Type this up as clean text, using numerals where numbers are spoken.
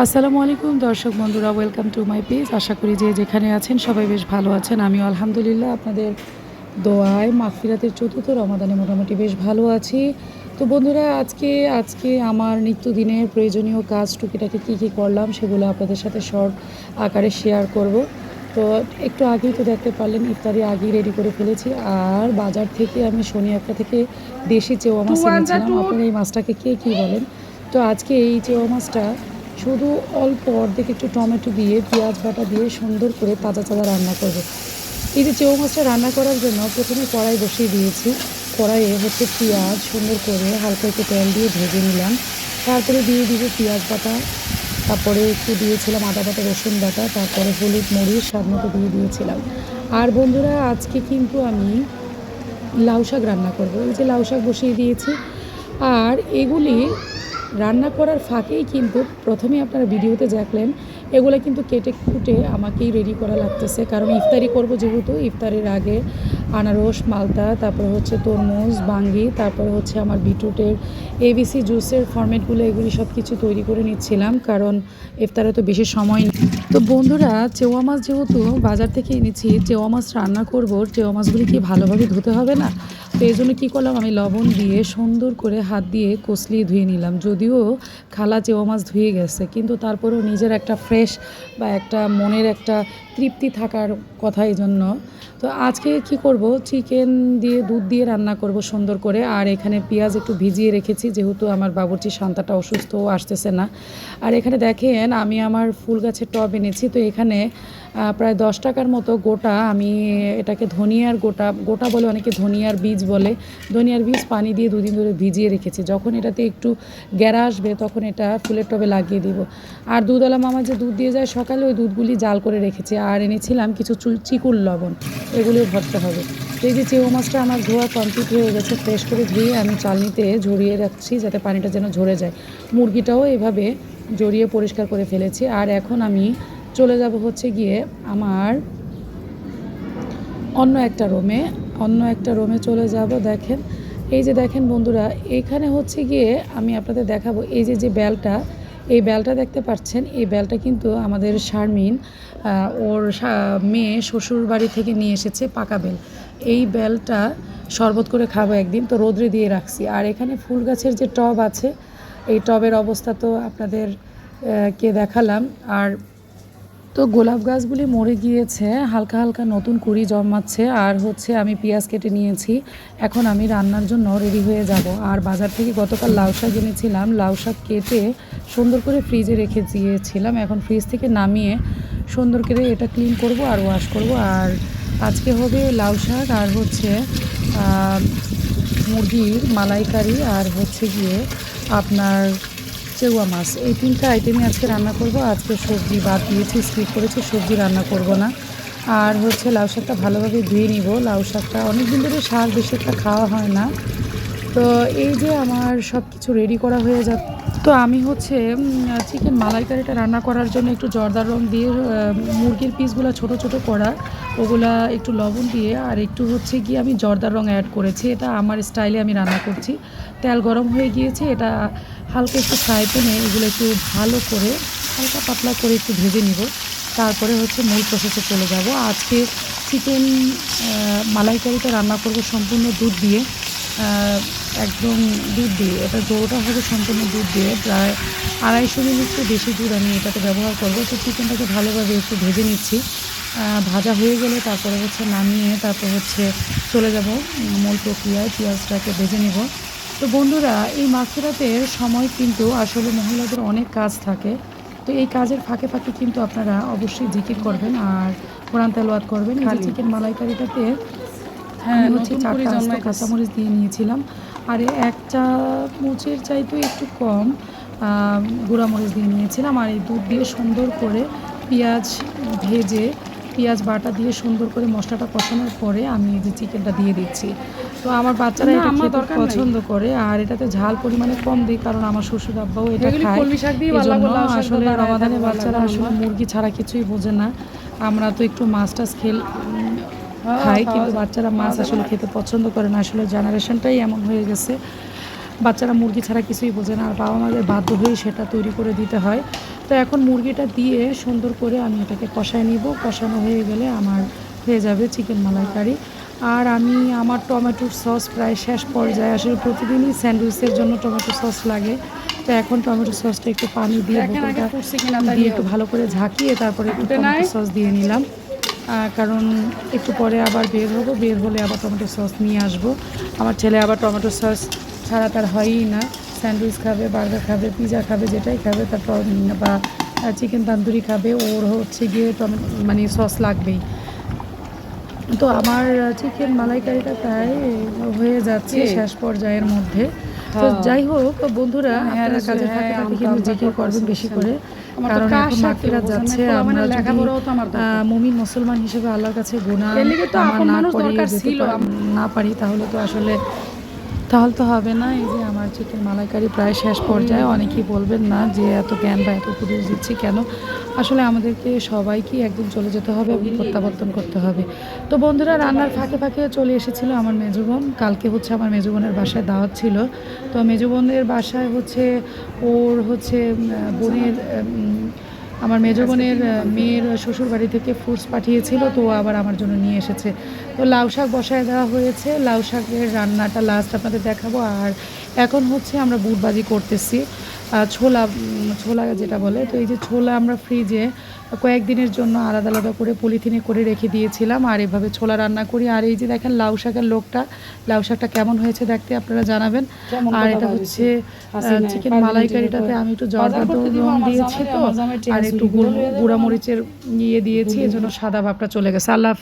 আসসালামু আলাইকুম দর্শক বন্ধুরা, ওয়েলকাম টু মাই পেজ। আশা করি যে যেখানে আছেন সবাই বেশ ভালো আছেন। আমিও আলহামদুলিল্লাহ আপনাদের দোয়ায় মাগফিরাতের চতুর্থ রমাদানে মোটামুটি বেশ ভালো আছি। তো বন্ধুরা, আজকে আমার নিত্যদিনের প্রয়োজনীয় কাজ টুকিটাকি কী করলাম সেগুলো আপনাদের সাথে শর্ট আকারে শেয়ার করব। তো একটু আগেই তো দেখতে পারলেন, ইফতারি আগেই রেডি করে ফেলেছি। আর বাজার থেকে আমি শনি একটা থেকে দেশি চেওয়া মাছ এনেছিলাম। আপনারা এই মাছটাকে কে কী বলেন? তো আজকে এই চেওয়া মাছটা শুধু অল্প অর্ধেক একটু টমেটো দিয়ে পেঁয়াজ বাটা দিয়ে সুন্দর করে তাজা তাজা রান্না করব। এই যে চেউ মাছটা রান্না করার জন্য প্রথমে কড়াই বসিয়ে দিয়েছি। কড়াইয়ে হচ্ছে পেঁয়াজ সুন্দর করে হালকা একটু তেল দিয়ে ভেজে নিলাম। তারপরে দিয়ে দিব পেঁয়াজ বাটা, তারপরে একটু দিয়েছিলাম আদা বাটা রসুন বাটা, তারপরে হলুদ মরিচ স্বাদ মতো দিয়ে দিয়েছিলাম। আর বন্ধুরা, আজকে কিন্তু আমি লাউ শাক রান্না করব। এই যে লাউ শাক বসিয়ে দিয়েছি। আর এগুলি রান্না করার ফাঁকেই কিন্তু প্রথমে আপনারা ভিডিওতে দেখলেন এগুলো কিন্তু কেটে কুটে আমাকেই রেডি করা লাগতেছে, কারণ ইফতারি করব যেহেতু। ইফতারির আগে আনারস, মালতা, তারপরে হচ্ছে তরমুজ, বাঙ্গি, তারপরে হচ্ছে আমার বিটরুটের এবিসি জুসের ফরম্যাটগুলো, এগুলি সব কিছু তৈরি করে নিচ্ছিলাম, কারণ ইফতারে তো বেশি সময় নেই। তো বন্ধুরা, চেওয়া মাছ যেহেতু বাজার থেকে এনেছি, চেওয়া মাছ রান্না করব, চেওয়া মাছগুলি কি ভালোভাবে ধুতে হবে না? তো এই জন্য কী করলাম, আমি লবণ দিয়ে সুন্দর করে হাত দিয়ে কষলিয়ে ধুয়ে নিলাম। যদিও খালা চেওয়া মাছ ধুয়ে গেছে, কিন্তু তারপরেও নিজের একটা ফ্রেশ বা একটা মনের একটা তৃপ্তি থাকার কথা। এই জন্য তো আজকে কি করব, চিকেন দিয়ে দুধ দিয়ে রান্না করব সুন্দর করে। আর এখানে পেঁয়াজ একটু ভিজিয়ে রেখেছি, যেহেতু আমার বাবুর্চি শান্তাটা অসুস্থ, আসতেছে না। আর এখানে দেখেন আমি আমার ফুল গাছের টব এনেছি। তো এখানে প্রায় 10 টাকার মতো গোটা, আমি এটাকে ধনিয়ার গোটা গোটা বলে, অনেকে ধনিয়ার বীজ বলে, ধনিয়ার বীজ পানি দিয়ে দুদিন ধরে ভিজিয়ে রেখেছি। যখন এটাতে একটু গ্যারা আসবে তখন এটা ফুলের টবে লাগিয়ে দিব। আর দুধওয়ালা মামা যে দুধ দিয়ে যায় সকালে, ওই দুধগুলি জাল করে রেখেছি। আর এনেছিলাম কিছু চিকুর লবণ, এগুলিও ভরতে হবে। তো এই যে চেউ মাছটা আমার ধোয়া কমপ্লিট হয়ে গেছে, ফ্রেশ করে ধুয়ে আমি চালনিতে ঝরিয়ে রাখছি যাতে পানিটা যেন ঝরে যায়। মুরগিটাও এভাবে জড়িয়ে পরিষ্কার করে ফেলেছি। আর এখন আমি চলে যাব হচ্ছে গিয়ে আমার অন্য একটা রুমে চলে যাব। দেখেন, এই যে দেখেন বন্ধুরা, এখানে হচ্ছে গিয়ে আমি আপনাদের দেখাবো এই যে বেলটা, এই বেলটা দেখতে পাচ্ছেন। এই বেলটা কিন্তু আমাদের শারমিন ওর মেয়ে শ্বশুর বাড়ি থেকে নিয়ে এসেছে, পাকা বেল। এই বেলটা শরবত করে খাবো একদিন, তো রোদ্রে দিয়ে রাখছি। আর এখানে ফুল গাছের যে টব আছে, এই টবের অবস্থা তো আপনাদের কে দেখালাম। আর তো গোলাপ গাছগুলি মরে গিয়েছে, হালকা হালকা নতুন কুড়ি জন্মাচ্ছে। আর হচ্ছে আমি পেঁয়াজ কেটে নিয়েছি, এখন আমি রান্নার জন্য রেডি হয়ে যাব। আর বাজার থেকে গতকাল লাউ শাক এনেছিলাম, লাউ শাক কেটে সুন্দর করে ফ্রিজে রেখে দিয়েছিলাম। এখন ফ্রিজ থেকে নামিয়ে সুন্দর করে এটা ক্লিন করব আর ওয়াশ করব। আর আজকে হবে লাউ শাক আর হচ্ছে মুরগির মালাইকারি, আর হচ্ছে গিয়ে আপনার চেওয়া মাছ। এই 3টা আইটেমই আজকে রান্না করব। আজকে সবজি বাদ দিয়েছি, স্কিপ করেছি, সবজি রান্না করব না। আর হচ্ছে লাউ শাকটা ভালোভাবে ধুয়ে নিব। লাউ শাকটা অনেক দিন ধরে শাক বেশি একটা খাওয়া হয় না। তো এই যে আমার সব কিছু রেডি করা হয়ে যাচ্ছে। তো আমি হচ্ছে চিকেন মালাইকারিটা রান্না করার জন্য একটু জর্দার রং দিয়ে মুরগির পিসগুলো ছোট ছোট করা, ওগুলা একটু লবণ দিয়ে আর একটু হচ্ছে গিয়ে আমি জর্দার রং অ্যাড করেছি। এটা আমার স্টাইলে আমি রান্না করছি। তেল গরম হয়ে গিয়েছে, এটা হালকা একটু ফ্রাই প্যানে এগুলো একটু ভালো করে হালকা পাতলা করে একটু ভেজে নিব। তারপরে হচ্ছে মূল প্রসেসে চলে যাব। আজকে চিকেন মালাইকারিটা রান্না করব সম্পূর্ণ দুধ দিয়ে, একদম দুধ দিয়ে। এটা জোরটা হবে সম্পূর্ণ দুধ দিয়ে, প্রায় 250 মিনিটের বেশি দুধ আমি এটাতে ব্যবহার করব। তো চিকেনটাকে ভালোভাবে একটু ভেজে নিচ্ছি। ভাজা হয়ে গেলে তারপরে হচ্ছে নামিয়ে তারপর হচ্ছে চলে যাব মূল প্রক্রিয়ায়, পেঁয়াজটাকে ভেজে নেব। তো বন্ধুরা, এই মাগফিরাতের সময় কিন্তু আসলে মহিলাদের অনেক কাজ থাকে। তো এই কাজের ফাঁকে ফাঁকে কিন্তু আপনারা অবশ্যই জিকির করবেন আর কোরআন তেলাওয়াত করবেন। এই যে চিকেন মালাইকারিটাতে আমি হচ্ছে 4টা আস্ত কাঁচামরিচ দিয়ে নিয়েছিলাম। আর 1 চামচের চাইতেও একটু কম গুঁড়ামরিচ দিয়ে নিয়েছিলাম। আর এই দুধ দিয়ে সুন্দর করে পেঁয়াজ ভেজে, পেঁয়াজ বাটা দিয়ে সুন্দর করে মশলাটা কষানোর পরে আমি এই যে চিকেনটা দিয়ে দিচ্ছি। তো আমার বাচ্চারা এটা খেতে পছন্দ করে। আর এটাতে ঝাল পরিমাণে কম দিই, কারণ আমার শ্বশুর আব্বাও এটা খায়। এজন্য আসলে রমাদানে বাচ্চারা আসলে মুরগি ছাড়া কিছুই বোঝে না। আমরা তো একটু মাছ টাছ খাই, কিন্তু বাচ্চারা মাছ আসলে খেতে পছন্দ করে না। আসলে জেনারেশনটাই এমন হয়ে গেছে। বাচ্চারা মুরগি ছাড়া কিছুই বোঝে না, আর বাবা মাদের বাধ্য হয়েই সেটা তৈরি করে দিতে হয়। তো এখন মুরগিটা দিয়ে সুন্দর করে আমি এটাকে কষায় নিব। কষানো হয়ে গেলে আমার হয়ে যাবে চিকেন মালাইকারি। আর আমি আমার টমেটোর সস প্রায় শেষ পর্যায়ে, আসলে প্রতিদিনই স্যান্ডউইচের জন্য টমেটো সস লাগে। তো এখন টমেটো সসটা একটু পানি দিয়ে বোতলটা দিয়ে একটু ভালো করে ঝাঁকিয়ে তারপরে একটু টমেটো সস দিয়ে নিলাম, কারণ একটু পরে আবার বের হবো, বের হলে আবার টমেটো সস নিয়ে আসবো। আমার ছেলে আবার টমেটো সস ছাড়া তার হয়ই না, স্যান্ডউইচ খাবে, বার্গার খাবে, পিৎজা খাবে, যেটাই খাবে তার বা চিকেন তান্দুরি খাবে, ওর হচ্ছে গিয়ে টমেটো মানে সস লাগবেই। তো আমার চিকেন মালাইকারিটা প্রায় হয়ে যাচ্ছে শেষ পর্যায়ের মধ্যে। তো যাই হোক বন্ধুরা, আপনারা কাজে ফাঁকে ফাঁকে কিন্তু জিকির করবেন বেশি করে, কারণ এখন মাগফিরাত যাচ্ছে। আমরা যদি মুমিন মুসলমান হিসেবে আল্লাহর কাছে গুনাহ না করি, না পারি, তাহলে তো আসলে তো হবে না। এই যে আমার চিকেন মালাইকারি প্রায় শেষ পর্যায়ে। অনেকেই বলবেন না যে এত জ্ঞান বা এত উপদেশ দিচ্ছি কেন, আসলে আমাদেরকে সবাইকে একদিন চলে যেতে হবে এবং প্রত্যাবর্তন করতে হবে। তো বন্ধুরা, রান্নার ফাঁকে ফাঁকে চলে এসেছিল আমার মেজো বোন। কালকে হচ্ছে আমার মেজো বোনের বাসায় দাওয়াত ছিল। তো মেজো বোনের বাসায় হচ্ছে ওর হচ্ছে বোনের আমার মেজো বোনের মেয়ের শ্বশুর বাড়ি থেকে ফ্রুটস পাঠিয়েছিল, তো আবার আমার জন্য নিয়ে এসেছে। তো লাউ শাক বসায় দেওয়া হয়েছে, লাউ শাকের রান্নাটা লাস্ট আপনাদের দেখাবো। আর এখন হচ্ছে আমরা বুটবাজি করতেছি, ছোলা ছোলা যেটা বলে। তো এই যে ছোলা আমরা ফ্রিজে কয়েকদিনের জন্য আলাদা আলাদা করে পলিথিনে করে রেখে দিয়েছিলাম, আর এভাবে ছোলা রান্না করি। আর এই যে দেখেন লাউ শাকের লোকটা, লাউ শাকটা কেমন হয়েছে দেখতে আপনারা জানাবেন। আর এটা হচ্ছে চিকেন মালাইকারিটাতে আমি একটু জর্দা রং দিয়েছি, তো আর একটু গুঁড়া মরিচের ইয়ে দিয়েছি, এজন্য সাদা ভাবটা চলে গেছে। আল্লাহ।